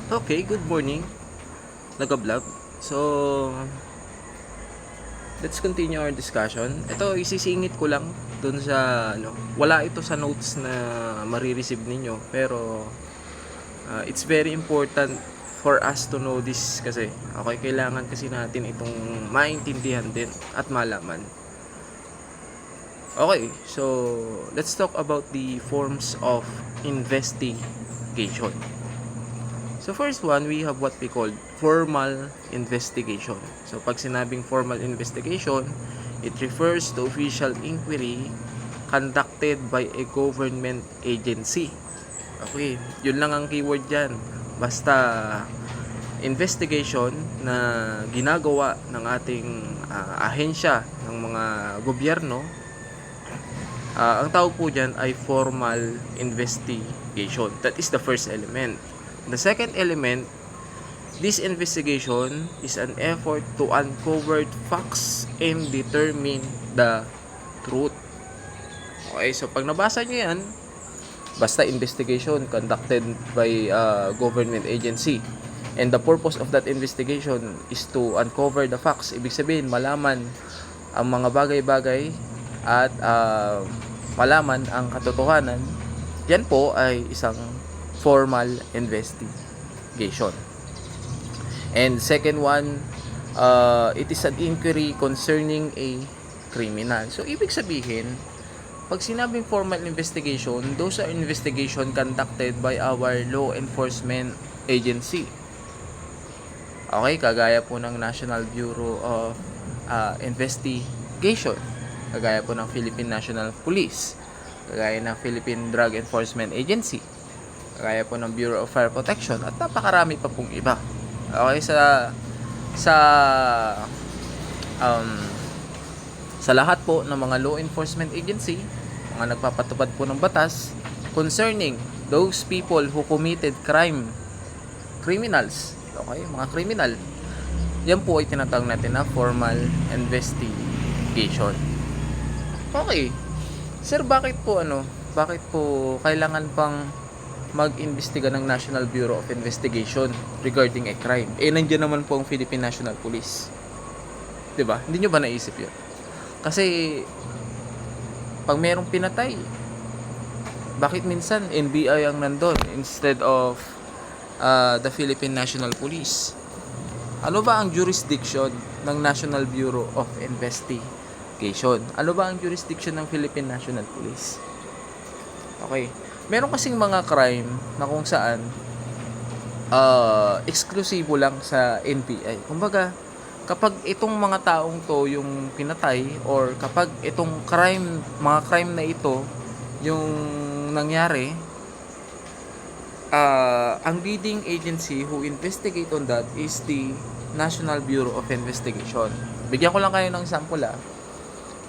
Okay, good morning, Nagablog. So, let's continue our discussion. Ito, isisingit ko lang dun sa, wala ito sa notes na marireceive ninyo. Pero, it's very important for us to know this kasi, okay, kailangan kasi natin itong maintindihan din at malaman. Okay, so, let's talk about the forms of investigation. So first one, we have what we call formal investigation. So pag sinabing formal investigation, it refers to official inquiry conducted by a government agency. Okay, yun lang ang keyword dyan. Basta investigation na ginagawa ng ating ahensya ng mga gobyerno, ang tawag po dyan ay formal investigation. That is the first element. The second element, this investigation is an effort to uncover facts and determine the truth. Okay, so pag nabasa nyo yan, basta investigation conducted by government agency. And the purpose of that investigation is to uncover the facts. Ibig sabihin, malaman ang mga bagay-bagay at malaman ang katotohanan. Yan po ay isang formal investigation. And second one, it is an inquiry concerning a criminal. So, ibig sabihin, pag sinabing formal investigation, those are investigation conducted by our law enforcement agency. Okay, kagaya po ng National Bureau of Investigation, kagaya po ng Philippine National Police, kagaya ng Philippine Drug Enforcement Agency, kagaya po ng Bureau of Fire Protection, at napakarami pa pong iba. Okay, sa lahat po ng mga law enforcement agency, mga nagpapatupad po ng batas concerning those people who committed criminals, okay, mga criminal, yan po ay tinatawag natin na formal investigation. Okay, sir, bakit po kailangan pang mag-imbestiga ng National Bureau of Investigation regarding a crime? Nandiyan naman po ang Philippine National Police. 'Di ba? Hindi nyo ba naisip 'yun? Kasi pag merong pinatay, bakit minsan NBI ang nandun instead of the Philippine National Police? Ano ba ang jurisdiction ng National Bureau of Investigation? Ano ba ang jurisdiction ng Philippine National Police? Okay. Meron kasing mga crime na kung saan eksklusibo lang sa NBI. Kumbaga, kapag itong mga taong to yung pinatay, or kapag itong mga crime na ito yung nangyari, ang leading agency who investigate on that is the National Bureau of Investigation. Bigyan ko lang kayo ng sample.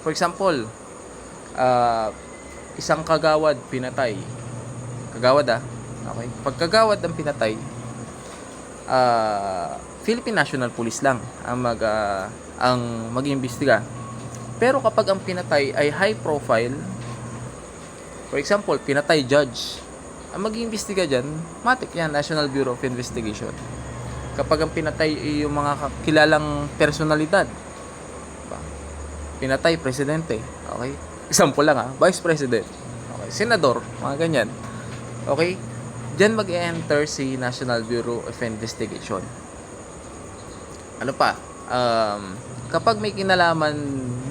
For example, isang kagawad pinatay. Okay. Pag kagawad ang pinatay, Philippine National Police lang ang mag-iimbestiga. Pero kapag ang pinatay ay high profile, for example, pinatay judge, ang mag-iimbestiga dyan, matik yan, National Bureau of Investigation. Kapag ang pinatay ay yung mga kilalang personalidad, pinatay presidente, okay? Example lang vice president, okay, senador, mga ganyan. Okay? Diyan mag-enter si National Bureau of Investigation. Ano pa? Kapag may kinalaman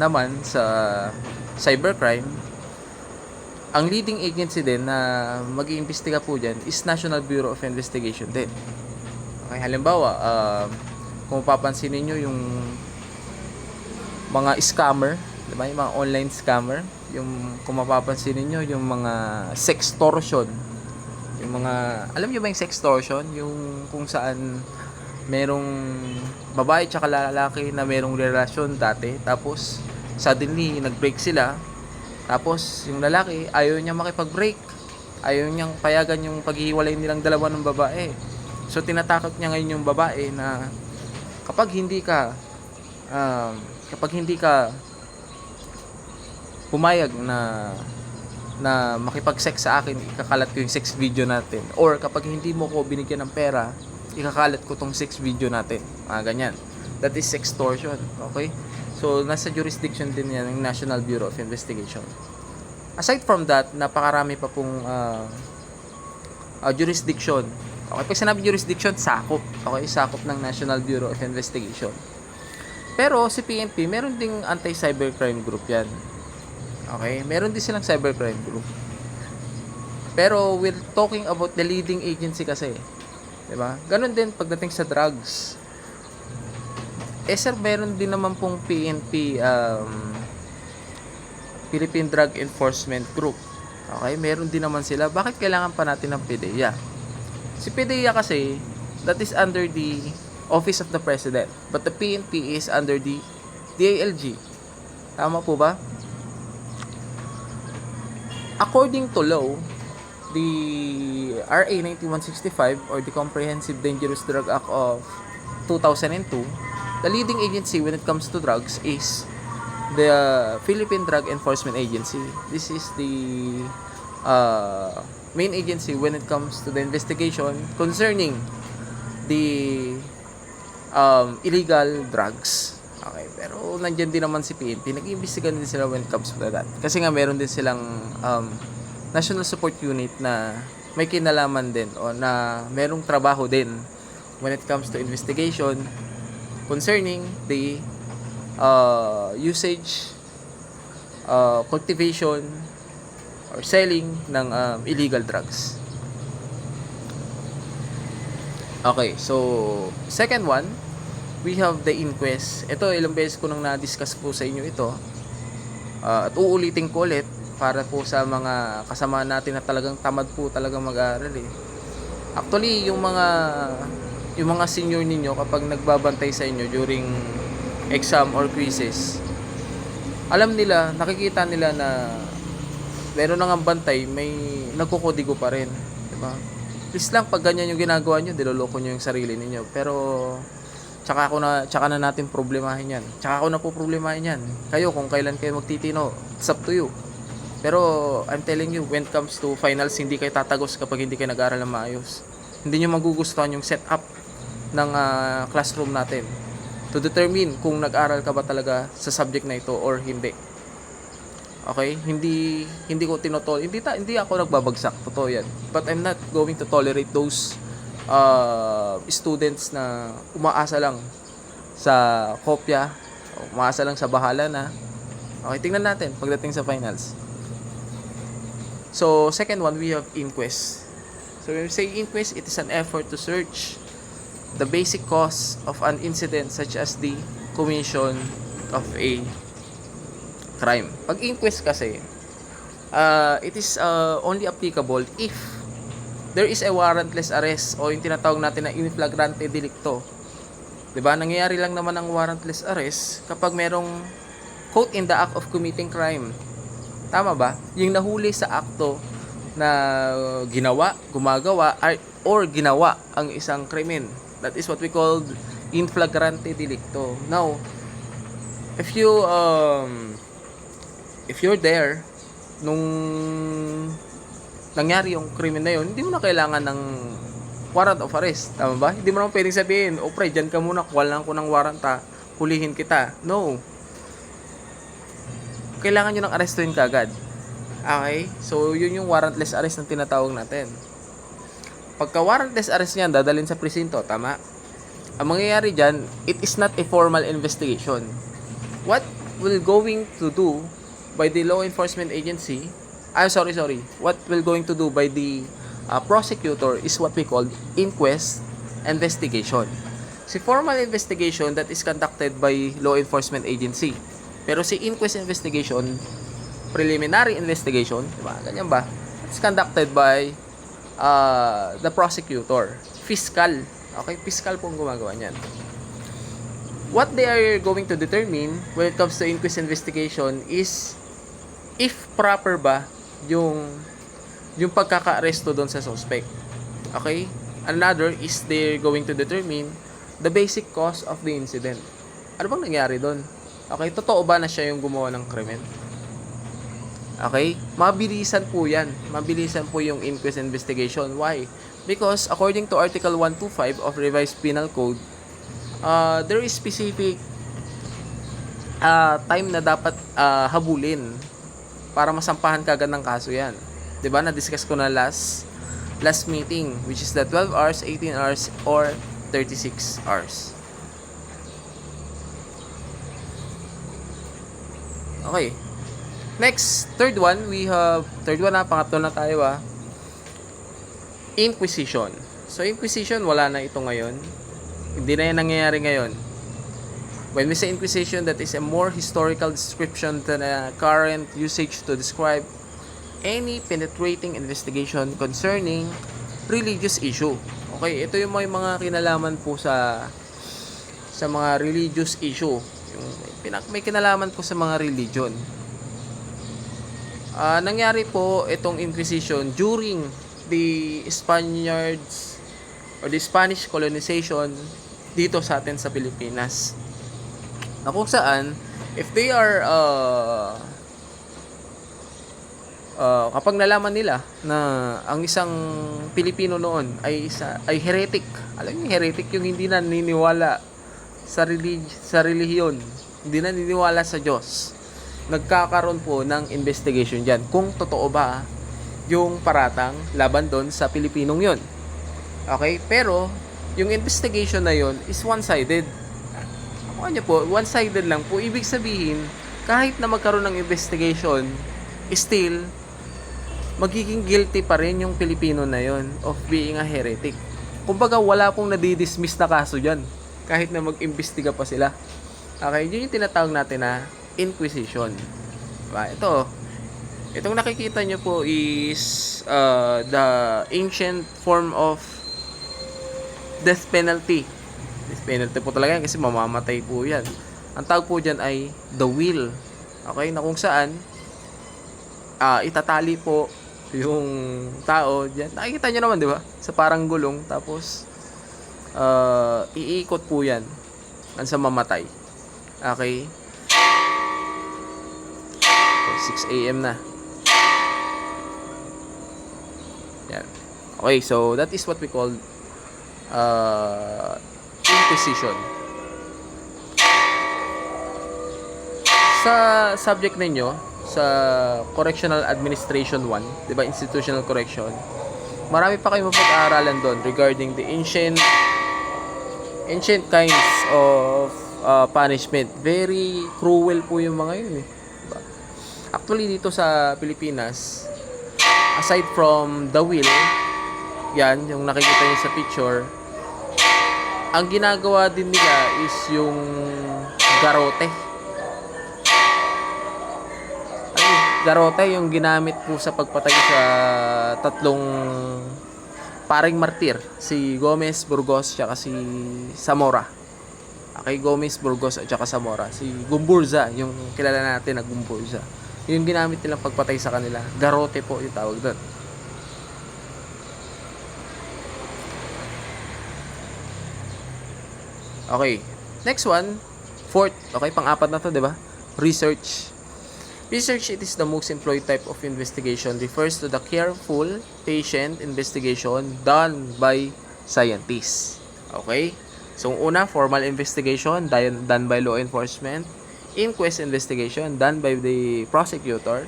naman sa cybercrime, ang leading agency din na mag-iimbestiga po dyan is National Bureau of Investigation din. Okay, halimbawa, kung papansin niyo yung mga scammer, diba? Yung mga online scammer, kung mapapansin niyo yung mga sextortion, yung mga, alam niyo ba yung sextortion? Yung kung saan merong babae tsaka lalaki na merong relasyon dati, tapos suddenly nag-break sila, tapos yung lalaki ayaw niya makipag-break, ayaw niyang payagan yung paghihiwalay nilang dalawa ng babae. So tinatakot niya ngayon yung babae na kapag hindi ka pumayag na makipag-sex sa akin, ikakalat ko yung sex video natin, or kapag hindi mo ko binigyan ng pera, ikakalat ko tong 6 video natin. Ganyan. That is extortion. Okay? So, nasa jurisdiction din yan ng National Bureau of Investigation. Aside from that, napakarami pa pong jurisdiction. Okay, pag sinabi jurisdiction, sakop. Okay, sakop ng National Bureau of Investigation. Pero si PNP, meron ding anti-cybercrime group yan. Okay, meron din silang cybercrime group. Pero we're talking about the leading agency kasi. Diba? Ganon din pagdating sa drugs. Sir, meron din naman pong PNP, Philippine Drug Enforcement Group. Okay, meron din naman sila. Bakit kailangan pa natin ng PDEA? Si PDEA kasi, that is under the Office of the President. But the PNP is under the DILG. Tama po ba? According to law, the RA 9165 or the Comprehensive Dangerous Drug Act of 2002, the leading agency when it comes to drugs is the Philippine Drug Enforcement Agency. This is the main agency when it comes to the investigation concerning the illegal drugs. Okay, pero nandiyan din naman si PNP. Nag-iimbestiga din sila when it comes to that. Kasi nga meron din silang National Support Unit na may kinalaman din o na merong trabaho din when it comes to investigation concerning the usage, cultivation, or selling ng illegal drugs. Okay, so second one, we have the inquest. Ito, ilang beses ko nang na-discuss po sa inyo ito. At uulitin ko ulit para po sa mga kasama natin na talagang tamad po talagang mag-aaral eh. Actually, yung mga senior ninyo kapag nagbabantay sa inyo during exam or quizzes, alam nila, nakikita nila na meron nang bantay, may nagkukodigo pa rin, diba? Please lang, pag ganyan yung ginagawa nyo, diloloko nyo yung sarili ninyo. Pero tsaka na natin problemahin yan. Tsaka ako na po problemahin yan. Kayo, kung kailan kayo magtitino, it's up to you. Pero I'm telling you, when it comes to finals, hindi kayo tatagos kapag hindi kayo nag-aaral ng maayos. Hindi nyo magugustuhan yung setup ng classroom natin to determine kung nag-aral ka ba talaga sa subject na ito or hindi. Okay? Hindi ko hindi ako nagbabagsak, totoo yan. But I'm not going to tolerate those students na umaasa lang sa kopya, umaasa lang sa bahala na. Okay, tingnan natin pagdating sa finals. So, second one, we have inquest. So, when we say inquest, it is an effort to search the basic cause of an incident such as the commission of a crime. Pag inquest kasi, it is only applicable if there is a warrantless arrest o yung tinatawag natin na in flagrante delicto. 'Di ba? Nangyayari lang naman ang warrantless arrest kapag merong caught in the act of committing crime. Tama ba? Yung nahuli sa akto na gumagawa or ginawa ang isang krimen. That is what we call in flagrante delicto. Now, if you're there nung nangyari yung krimen na yun, hindi mo na kailangan ng warrant of arrest. Tama ba? Hindi mo naman pwedeng sabihin, pre, dyan ka muna, kuha lang ko ng warrant hulihin kita. No. Kailangan nyo ng arestuhin kagad. Okay? So, yun yung warrantless arrest na tinatawag natin. Pagka warrantless arrest niyan, dadalhin sa presinto, tama? Ang mangyayari dyan, it is not a formal investigation. What will going to do by the law enforcement agency, what will going to do by the prosecutor is what we call inquest investigation. Si formal investigation, that is conducted by law enforcement agency. Pero si inquest investigation, preliminary investigation, diba? Ganyan ba? It's conducted by the prosecutor, fiscal. Okay, fiscal pong gumagawa niyan. What they are going to determine when it comes to inquest investigation is if proper ba yung pagkaka-aresto doon sa suspect. Okay? Another is they're going to determine the basic cause of the incident. Ano bang nangyari doon? Okay, totoo ba na siya yung gumawa ng krimen? Okay? Mabilisan po yan. Mabilisan po yung inquest investigation. Why? Because according to Article 125 of Revised Penal Code, there is specific time na dapat habulin para masampahan kagad ng kaso yan. 'Di ba? Na-discuss ko na last meeting, which is the 12 hours, 18 hours, or 36 hours. Okay. Next, third one pangatlo na tayo Inquisition. So, Inquisition, wala na ito ngayon. Hindi na yan nangyayari ngayon. When we say Inquisition, that is a more historical description than a current usage to describe any penetrating investigation concerning religious issue. Okay, ito yung may mga kinalaman po sa mga religious issue. Yung may kinalaman po sa mga religion. Nangyari po itong Inquisition during the Spaniards or the Spanish colonization dito sa atin sa Pilipinas. Na kung saan, if they are kapag nalaman nila na ang isang Pilipino noon ay heretic. Alam niyo, heretic yung hindi naniniwala sa relihiyon, hindi naniniwala sa Diyos. Nagkakaroon po ng investigation diyan kung totoo ba yung paratang laban doon sa Pilipinong yon. Okay? Pero yung investigation na yon is one-sided. Ano po, one-sided lang po. Ibig sabihin, kahit na magkaroon ng investigation, still magiging guilty pa rin yung Pilipino na yon of being a heretic. Kumbaga, wala pong nadidismiss na kaso dyan kahit na mag-imbestiga pa sila. Okay, yun yung tinatawag natin na Inquisition. Diba? Itong nakikita nyo po is the ancient form of death penalty. Death penalty po talaga yan kasi mamamatay po yan. Ang tawag po dyan ay the will. Okay, na kung saan itatali po yung tao dyan. Nakikita nyo naman, di ba? Sa parang gulong. Tapos, iikot po yan sa mamatay. Okay? So, 6 a.m. na. Yan. Okay, so that is what we call Inquisition. Sa subject ninyo, sa Correctional Administration 1, 'di ba, Institutional Correction, marami pa kayong mapag-aaralan doon regarding the ancient kinds of punishment. Very cruel po yung mga yun, diba? Actually, dito sa Pilipinas, aside from the will, yan, yung nakikita niyo sa picture, ang ginagawa din nila is yung garote. Garote yung ginamit po sa pagpatay sa tatlong paring martir, si Gomez, Burgos, at si Zamora. Okay, Gomez, Burgos, at Zamora. Si Gumburza, yung kilala natin na Gumburza. Yung ginamit nilang pagpatay sa kanila. Garote po yung tawag doon. Okay, next one, fourth, okay, pang-apat na to, di ba? Research. Research, it is the most employed type of investigation, refers to the careful, patient investigation done by scientists. Okay? So, una, formal investigation done by law enforcement. Inquest investigation done by the prosecutor.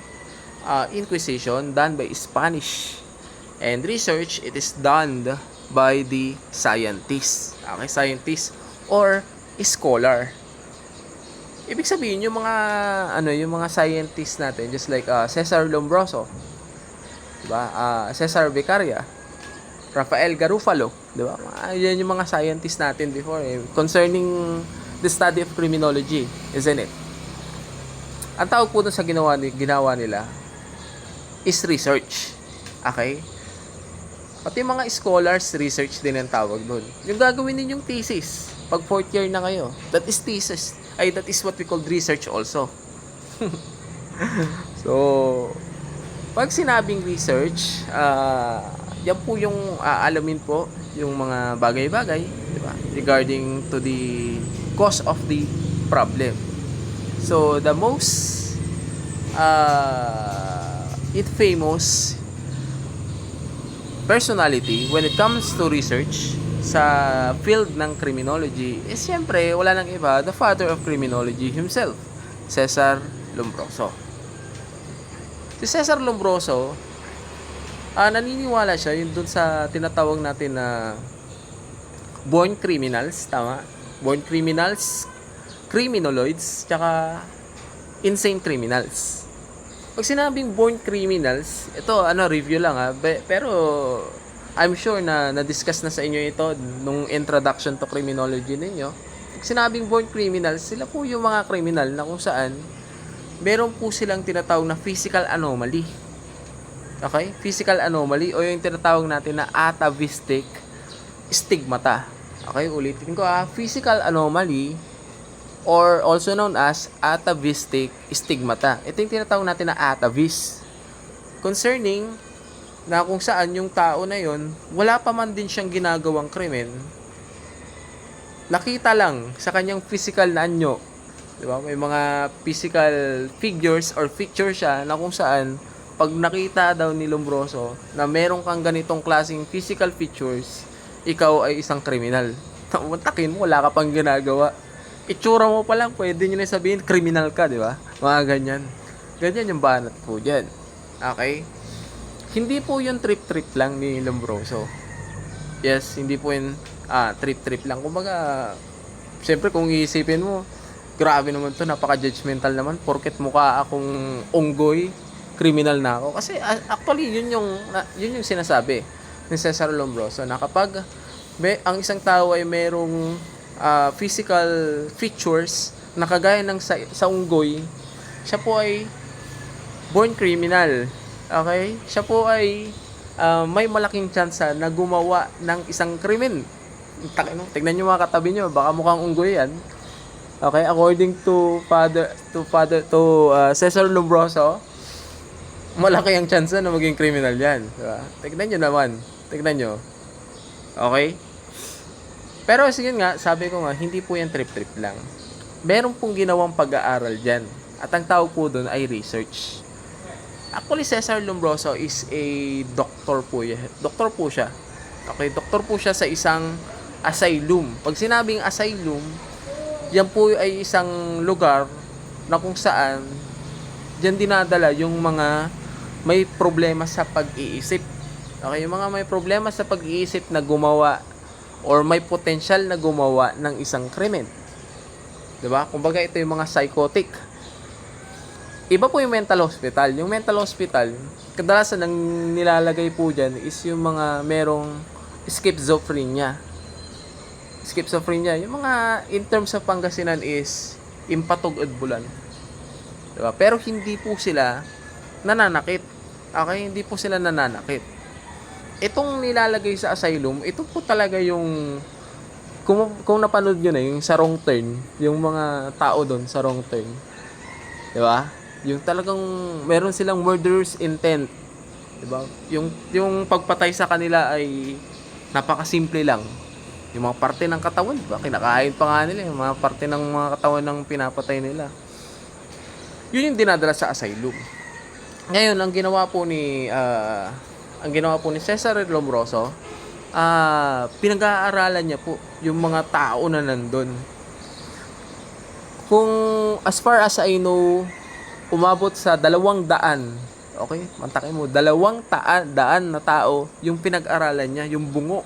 Inquisition done by Spanish. And research, it is done by the scientists. Okay, scientists or scholar. Ibig sabihin yung mga scientists natin, just like Cesar Lombroso, diba? Cesar Beccaria, Rafael Garufalo, diba? Yan yung mga scientists natin before concerning the study of criminology, isn't it? Ang tawag po dun sa ginawa nila is research. Okay? Pati mga scholars, research din ang tawag dun. Yung gagawin ninyong thesis pag 4th year na kayo, that is thesis. That is what we call research also. So, pag sinabing research, yan po yung alamin po yung mga bagay-bagay, di ba? Regarding to the cause of the problem. So, the most personality when it comes to research sa field ng criminology is siyempre wala nang iba, the father of criminology himself, Cesar Lombroso. Si Cesar Lombroso, naniniwala siya yun dun sa tinatawag natin na born criminals, tama? Born criminals, criminoloids, tsaka insane criminals. Pag sinabing born criminals, ito review lang pero I'm sure na na-discuss na sa inyo ito nung introduction to criminology ninyo. Pag sinabing born criminals, sila po yung mga criminal na kung saan meron po silang tinatawag na physical anomaly. Okay? Physical anomaly o yung tinatawag natin na atavistic stigmata. Okay, ulitin ko physical anomaly or also known as atavistic stigmata. Ito yung tinatawag natin na atavis. Concerning na kung saan yung tao na yon wala pa man din siyang ginagawang krimen, nakita lang sa kanyang physical na anyo, di ba? May mga physical figures or picture siya na kung saan pag nakita daw ni Lombroso na meron kang ganitong klaseng physical features, ikaw ay isang kriminal. Takin mo, wala ka pang ginagawa. Itsura mo pa lang, pwede nyo na sabihin, kriminal ka, di ba? Mga ganyan. Ganyan yung banat po dyan. Okay? Hindi po yung trip-trip lang ni Lombroso. Yes, hindi po yung trip-trip lang. Kumbaga, siyempre kung iisipin mo, grabe naman to, napaka-judgmental naman. Porket mukha akong unggoy, criminal na ako. Kasi actually, yun yung sinasabi ni Cesar Lombroso na kapag ang isang tao ay merong physical features na kagaya ng sa unggoy, siya po ay born criminal. Okay? Siya po ay may malaking tsansa na gumawa ng isang krimen. Tignan nyo mga katabi nyo, baka mukhang unggoy yan. Okay? According to Cesar Lombroso, malaki ang tsansa na maging criminal yan. Diba? Tignan nyo naman. Tignan nyo. Okay? Pero sige nga, sabi ko nga, hindi po yan trip-trip lang. Meron pong ginawang pag-aaral dyan. At ang tawag po doon ay research. Actually, Cesar Lombroso is a doctor po. Doktor po siya. Okay, doktor po siya sa isang asylum. Pag sinabing asylum, yan po ay isang lugar na kung saan diyan dinadala yung mga may problema sa pag-iisip. Okay, yung mga may problema sa pag-iisip na gumawa or may potential na gumawa ng isang krimen. 'Di ba? Kumbaga ito yung mga psychotic. Iba po yung mental hospital. Yung mental hospital, kadalasan ang nilalagay po dyan is yung mga merong schizophrenia. Schizophrenia, yung mga in terms of Pangasinan is impatog at bulan. Diba? Pero hindi po sila nananakit. Okay? Hindi po sila nananakit. Itong nilalagay sa asylum, ito po talaga yung kung napanood nyo na yung sa wrong turn, yung mga tao doon sa wrong turn. Diba? Yung talagang meron silang murderous intent. Diba? Yung pagpatay sa kanila ay napakasimple lang. Yung mga parte ng katawan, diba? Kinakain pa nga nila yung mga parte ng mga katawan ng pinapatay nila. Yun yung dinadala sa asylum. Ngayon, ang ginawa po ni Cesar Lombroso, pinag-aaralan niya po yung mga tao na nandun. Kung as far as I know, umabot sa 200. Okay? Mantakin mo, 200 na tao yung pinag-aralan niya, yung bungo.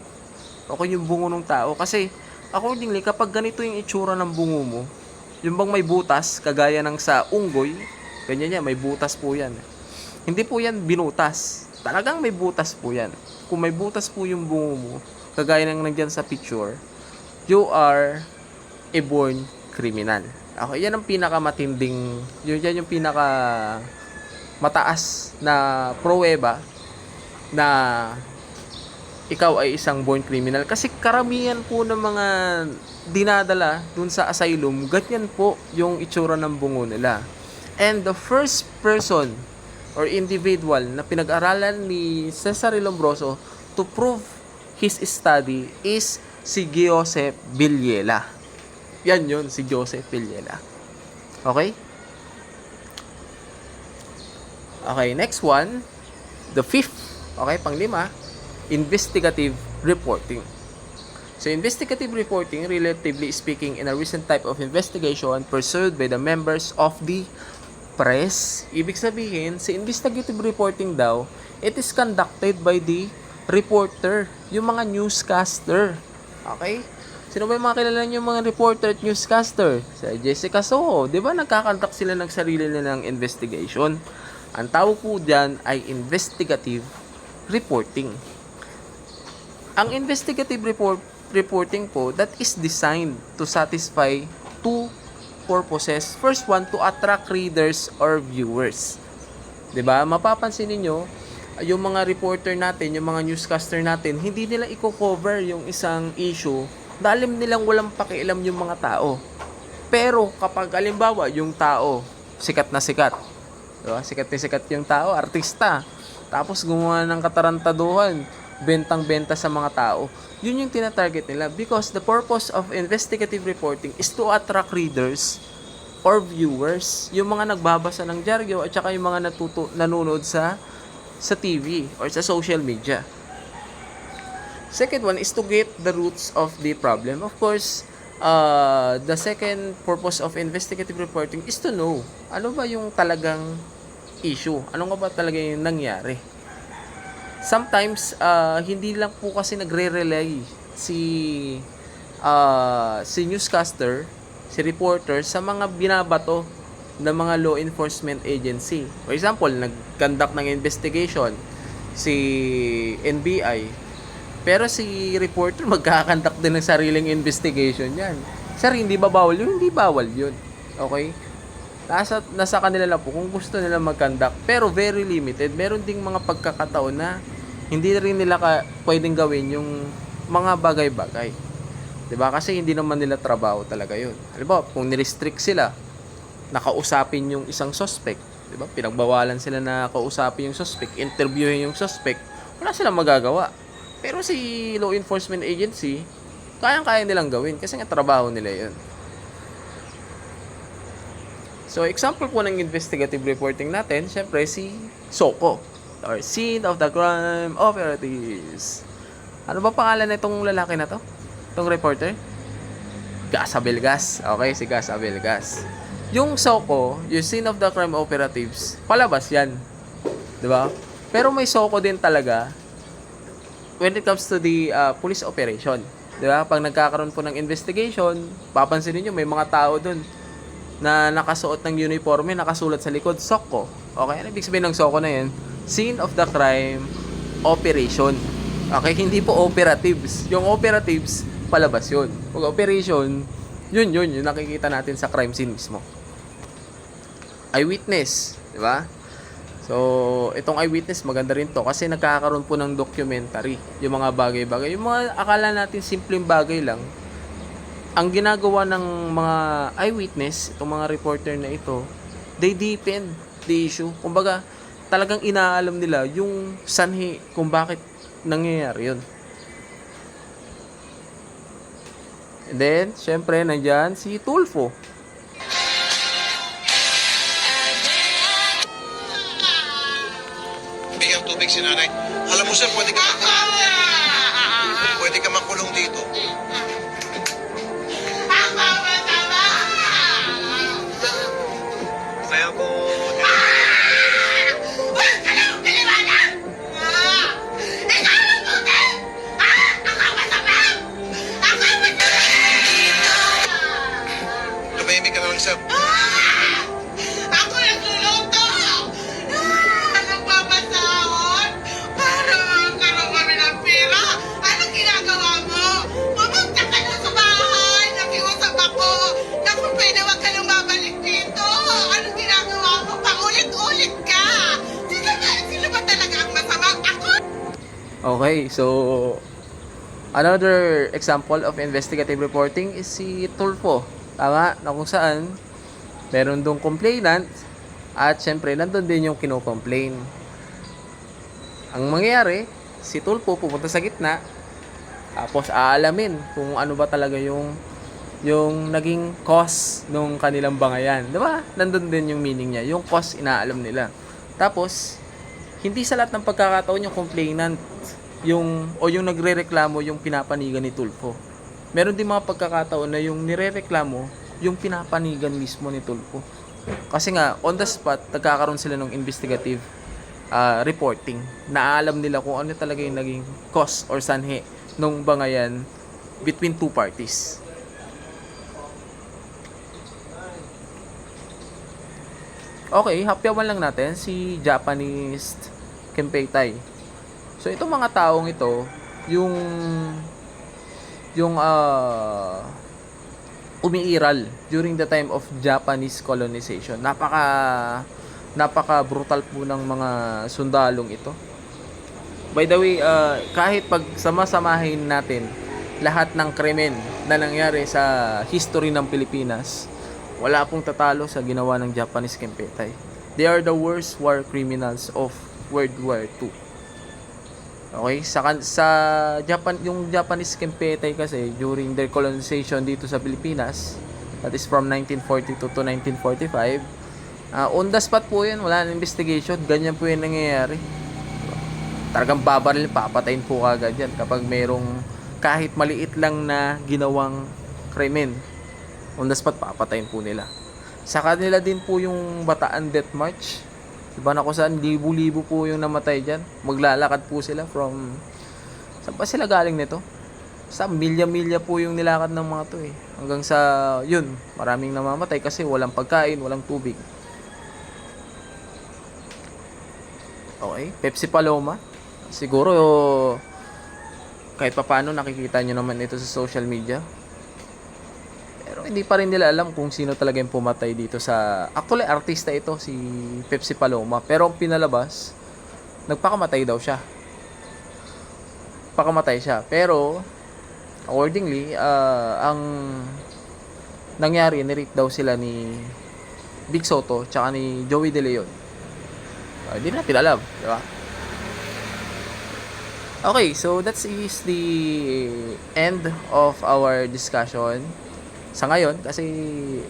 Okay, yung bungo ng tao. Kasi, accordingly, kapag ganito yung itsura ng bungo mo, yung bang may butas, kagaya ng sa unggoy, ganyan yan, may butas po yan. Hindi po yan binutas. Talagang may butas po yan. Kung may butas po yung bungo mo, kagaya ng nandiyan sa picture, you are a born criminal. Okay, yan ang pinakamatinding, yan yung pinaka mataas na pruweba na ikaw ay isang born criminal. Kasi karamihan po ng mga dinadala dun sa asylum, ganyan po yung itsura ng bungo nila. And the first person or individual na pinag-aralan ni Cesar Lombroso to prove his study is si Joseph Villela. Yan yun, si Joseph Villela. Okay? Okay, next one. The fifth. Okay, pang-5. investigative reporting. So, investigative reporting, relatively speaking, in a recent type of investigation pursued by the members of the press. Ibig sabihin, sa investigative reporting daw, it is conducted by the reporter, yung mga newscaster. Okay? Sino ba yung mga kilala niyo mga reporter at newscaster? Sa Jessica Soho, di ba nagkakandak sila ng sarili nilang investigation? Ang tawag po dyan ay investigative reporting. Ang investigative reporting po, that is designed to satisfy two purposes. First one, to attract readers or viewers. 'Di ba? Mapapansin niyo, yung mga reporter natin, yung mga newscaster natin, hindi nila i-cover yung isang issue dahil nilang walang pakialam yung mga tao. Pero kapag halimbawa yung tao sikat na sikat, 'di ba? Sikat na sikat yung tao, artista. Tapos gumawa ng katarantaduhan, bentang-benta sa mga tao. Yun yung tina-target nila because the purpose of investigative reporting is to attract readers or viewers, yung mga nagbabasa ng dyaryo at saka yung mga nanonood sa TV or sa social media. Second one is to get the roots of the problem. Of course, the second purpose of investigative reporting is to know ano ba yung talagang issue, ano nga ba talaga yung nangyari. Sometimes, hindi lang po kasi nagre-relay si newscaster, si reporter sa mga binabato ng mga law enforcement agency. For example, nag-conduct ng investigation si NBI, pero si reporter magkakandak din ng sariling investigation yan. Sir, hindi ba bawal yun? Hindi bawal yun. Okay? Nasa kanila lang po kung gusto nila mag-conduct, pero very limited. Meron ding mga pagkakataon na hindi rin nila pwedeng gawin yung mga bagay-bagay. 'Di ba? Kasi hindi naman nila trabaho talaga 'yun. Halimbawa, kung ni-restrict sila nakausapin yung isang suspect, 'di ba? Pinagbawalan sila na kausapin yung suspect, interviewin yung suspect, wala silang magagawa. Pero si law enforcement agency, kayang-kaya nilang gawin kasi nga trabaho nila 'yun. So, example po ng investigative reporting natin, syempre si SOCO or Scene of the Crime Operatives. Ano ba pangalan nitong lalaki na to? Itong reporter? Gas Abelgas. Okay, si Gas Abelgas. Yung SOCO, yung Scene of the Crime Operatives, palabas yan. 'Di ba? Pero may SOCO din talaga when it comes to the police operation. 'Di ba? Pag nagkakaroon po ng investigation, papansin niyo may mga tao doon na nakasuot ng uniforme, nakasulat sa likod, SOCO. Okay, ano ibig sabihin ng SOCO na yan? Scene of the Crime Operation. Okay, hindi po operatives. Yung operatives, palabas yun. Pag operation, yun, yung nakikita natin sa crime scene mismo. Eyewitness, di ba? So, itong eyewitness, maganda rin to kasi nagkakaroon po ng documentary. Yung mga bagay-bagay. Yung mga akala natin simpleng bagay lang, ang ginagawa ng mga eyewitness, itong mga reporter na ito, they deepen the issue. Kumbaga, talagang inaalam nila yung sanhi kung bakit nangyayari yun. And then, syempre, nandyan si Tulfo. Bigyan tubig si nanay. Alam mo sir, pwede ka makulong dito. Kaya po... Tumahimik ka na lang sir. Ako nagluluto! Nagpapasahod! Para magkaroon kami ng pera! Anong ginagawa mo? Pumunta ka na sa bahay! Nakiusap ako! Na kung pwede wag ka nang babalik dito! Anong ginagawa mo? Paulit-ulit ka! Sino ba talaga ang masama? Ako! Okay, so another example of investigative reporting is si Tulfo. Tama, na kung saan meron dong complainant at syempre nandun din yung kino-complain. Ang mangyayari, si Tulfo pupunta sa gitna tapos aalamin kung ano ba talaga yung naging cause nung kanilang bangayan. 'Di ba? Nandun din yung meaning niya. Yung cause inaalam nila. Tapos hindi sa lahat ng pagkakataon yung complainant yung nagrereklamo yung pinapanigan ni Tulfo. Meron din mga pagkakataon na yung nirereklamo yung pinapanigan mismo ni Tulfo. Kasi nga on the spot nagkakaroon sila ng investigative reporting. Naalam nila kung ano talaga yung naging cause or sanhi nung bangayan between two parties. Okay, hapyawan lang natin si Japanese Kempeitai. So itong mga taong ito, yung umiiral during the time of Japanese colonization. Napaka brutal po ng mga sundalong ito. By the way, kahit pag sama-samahin natin lahat ng krimen na nangyari sa history ng Pilipinas, wala pong tatalo sa ginawa ng Japanese Kempeitai. They are the worst war criminals of World War II. Okay, sa Japan, yung Japanese Kempeitai kasi during their colonization dito sa Pilipinas, that is from 1942 to 1945, on the spot po yun, wala nang investigation, ganyan po yung nangyayari. Talagang babaril, papatayin po kagad yan kapag mayroong kahit maliit lang na ginawang krimen. On the spot, papatayin po nila. Sa kanila din po yung Bataan Death March. Diba na kung saan, libo-libo po yung namatay dyan. Maglalakad po sila from... Saan pa sila galing nito? Sa milya-milya po yung nilakad ng mga to eh. Hanggang sa, yun, maraming namamatay kasi walang pagkain, walang tubig. Okay, Pepsi Paloma. Siguro, kahit papaano nakikita nyo naman ito sa social media. Pero hindi pa rin nila alam kung sino talaga yung pumatay dito sa... Actually, artista ito, si Pepsi Paloma. Pero ang pinalabas, nagpakamatay daw siya. Pakamatay siya. Pero, accordingly, ang nangyari, nirate daw sila ni Big Soto tsaka ni Joey De Leon. Hindi natin alam, di ba? Okay, so that is the end of our discussion. Sa ngayon, kasi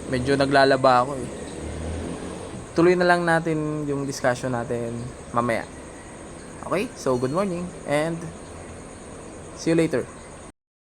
medyo naglalaba ako eh. Tuloy na lang natin yung discussion natin mamaya. Okay? So, good morning and see you later.